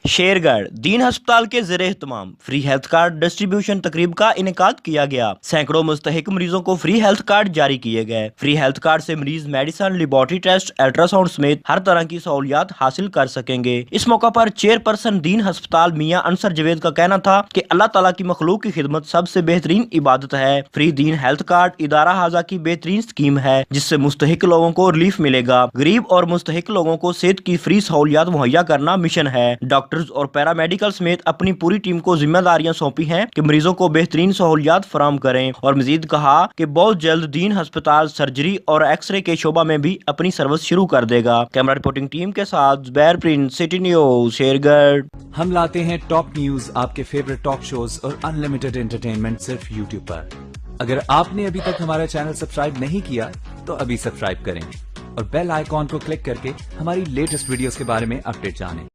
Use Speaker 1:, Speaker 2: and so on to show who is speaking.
Speaker 1: शेरगढ़ दीन अस्पताल के ज़ेरे एहतमाम फ्री हेल्थ कार्ड डिस्ट्रीब्यूशन तकरीब का इनेकाद किया गया। सैकड़ों मुस्तहिक मरीजों को फ्री हेल्थ कार्ड जारी किए गए। फ्री हेल्थ कार्ड से मरीज मेडिसिन, लेबोरेटरी टेस्ट, अल्ट्रासाउंड समेत हर तरह की सहूलियात हासिल कर सकेंगे। इस मौका पर चेयरपर्सन दीन अस्पताल मियां अनसर जवेद का कहना था कि अल्लाह ताला की मखलूक की खिदमत सबसे बेहतरीन इबादत है। फ्री दीन हेल्थ कार्ड इदारा हाजा की बेहतरीन स्कीम है जिससे मुस्तहिक लोगों को रिलीफ मिलेगा। गरीब और मुस्तहिक लोगों को सेहत की फ्री सहूलियात मुहैया करना मिशन है। डॉक्टर्स और पैरामेडिकल समेत अपनी पूरी टीम को जिम्मेदारियां सौंपी हैं कि मरीजों को बेहतरीन सहूलियात फराम करें। और मजीद कहा कि बहुत जल्द दीन अस्पताल सर्जरी और एक्सरे के शोबा में भी अपनी सर्विस शुरू कर देगा। कैमरा रिपोर्टिंग टीम के साथ Zubair Prince, city news, Shergarh.
Speaker 2: हम लाते हैं टॉप न्यूज, आपके फेवरेट टॉक शोज और अनलिमिटेड एंटरटेनमेंट सिर्फ यूट्यूब पर। अगर आपने अभी तक हमारा चैनल सब्सक्राइब नहीं किया तो अभी सब्सक्राइब करें और बेल आइकॉन को क्लिक करके हमारी लेटेस्ट वीडियोस के बारे में अपडेट जानें।